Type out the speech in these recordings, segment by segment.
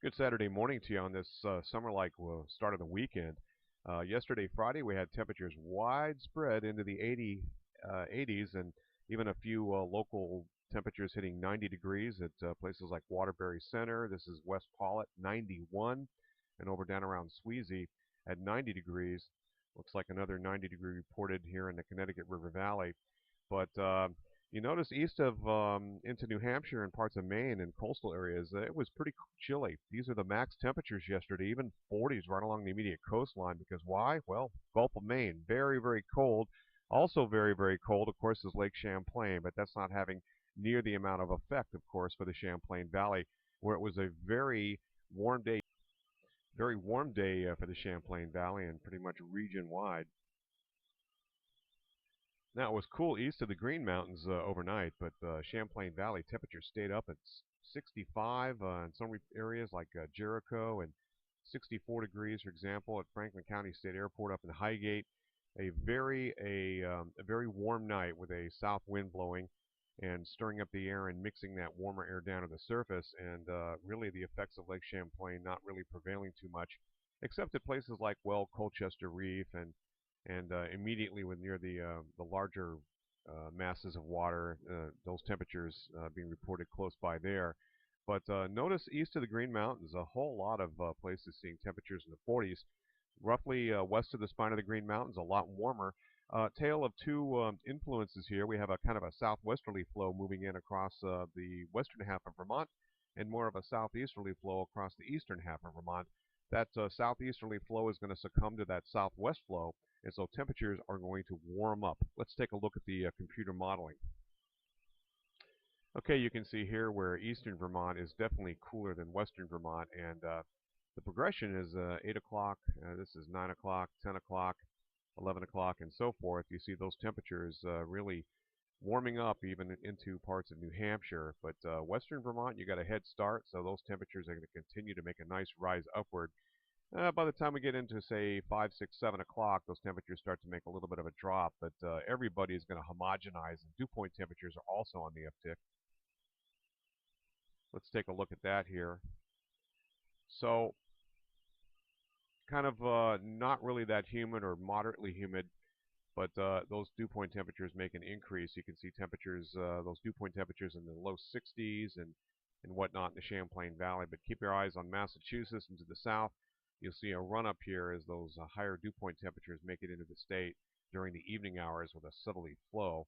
Good Saturday morning to you on this summer-like start of the weekend. Yesterday, Friday, we had temperatures widespread into the 80s and even a few local temperatures hitting 90 degrees at places like Waterbury Center. This is West Paulet, 91, and over down around Sweezy at 90 degrees. Looks like another 90-degree reported here in the Connecticut River Valley. But you notice east of into New Hampshire and parts of Maine and coastal areas, it was pretty chilly. These are the max temperatures yesterday, even 40s right along the immediate coastline. Because why? Well, Gulf of Maine, very, very cold. Also very, very cold, of course, is Lake Champlain, but that's not having near the amount of effect, of course, for the Champlain Valley, where it was a very warm day for the Champlain Valley and pretty much region-wide. Now, it was cool east of the Green Mountains overnight, but Champlain Valley temperature stayed up at 65 in some areas like Jericho, and 64 degrees, for example, at Franklin County State Airport up in Highgate. A very warm night with a south wind blowing and stirring up the air and mixing that warmer air down to the surface, and really the effects of Lake Champlain not really prevailing too much, except at places like, well, Colchester Reef and immediately with near the larger masses of water, those temperatures being reported close by there. But notice east of the Green Mountains, a whole lot of places seeing temperatures in the 40s. Roughly west of the spine of the Green Mountains, a lot warmer. Tale of two influences here. We have a kind of a southwesterly flow moving in across the western half of Vermont, and more of a southeasterly flow across the eastern half of Vermont. That southeasterly flow is going to succumb to that southwest flow, and so temperatures are going to warm up. Let's take a look at the computer modeling. Okay, you can see here where eastern Vermont is definitely cooler than western Vermont, and the progression is 8 o'clock, this is 9 o'clock, 10 o'clock, 11 o'clock, and so forth. You see those temperatures really warming up even into parts of New Hampshire. But western Vermont, you got a head start, so those temperatures are going to continue to make a nice rise upward. By the time we get into, say, 5, 6, 7 o'clock, those temperatures start to make a little bit of a drop, but everybody is going to homogenize, and dew point temperatures are also on the uptick. Let's take a look at that here. So, kind of not really that humid or moderately humid, but those dew point temperatures make an increase. You can see temperatures, those dew point temperatures in the low 60s and whatnot in the Champlain Valley. But keep your eyes on Massachusetts and to the south. You'll see a run up here as those higher dew point temperatures make it into the state during the evening hours with a southerly flow.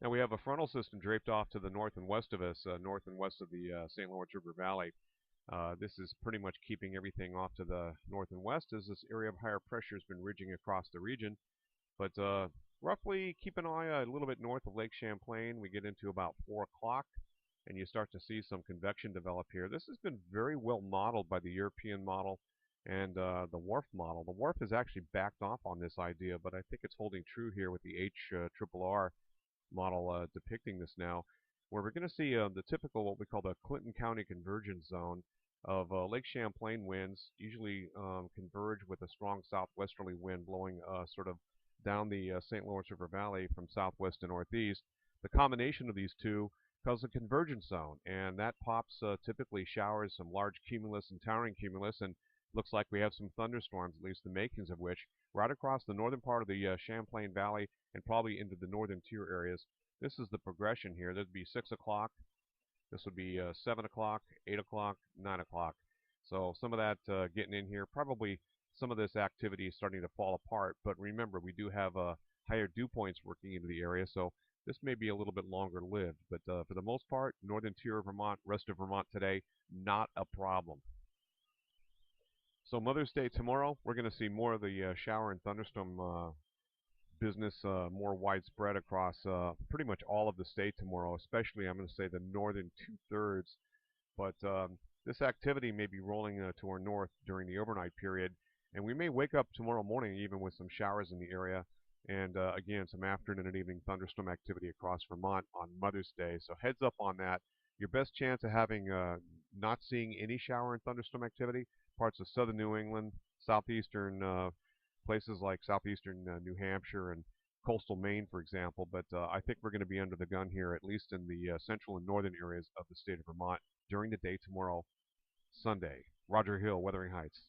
Now we have a frontal system draped off to the north and west of us, north and west of the St. Lawrence River Valley. This is pretty much keeping everything off to the north and west as this area of higher pressure has been ridging across the region. But roughly keep an eye a little bit north of Lake Champlain. We get into about 4 o'clock, and you start to see some convection develop here. This has been very well modeled by the European model and the WRF model. The WRF has actually backed off on this idea, but I think it's holding true here with the HRRR model depicting this now, where we're going to see the typical, what we call the Clinton County convergence zone of Lake Champlain winds usually converge with a strong southwesterly wind blowing sort of down the St. Lawrence River Valley from southwest to northeast. The combination of these two causes a convergence zone, and that pops typically showers some large cumulus and towering cumulus, and looks like we have some thunderstorms, at least the makings of which, right across the northern part of the Champlain Valley and probably into the northern tier areas. This is the progression here. There'd be 6 o'clock. This would be 7 o'clock, 8 o'clock, 9 o'clock. So some of that getting in here. Probably some of this activity is starting to fall apart. But remember, we do have higher dew points working into the area, so this may be a little bit longer lived. But for the most part, northern tier of Vermont, rest of Vermont today, not a problem. So Mother's Day tomorrow, we're going to see more of the shower and thunderstorm business more widespread across pretty much all of the state tomorrow, especially I'm going to say the northern two-thirds. But this activity may be rolling to our north during the overnight period, and we may wake up tomorrow morning even with some showers in the area, and again some afternoon and evening thunderstorm activity across Vermont on Mother's Day. So heads up on that. Your best chance of having not seeing any shower and thunderstorm activity, parts of southern New England, southeastern places like southeastern New Hampshire and coastal Maine, for example. But I think we're going to be under the gun here, at least in the central and northern areas of the state of Vermont. during the day tomorrow, Sunday. Roger Hill, Wuthering Heights.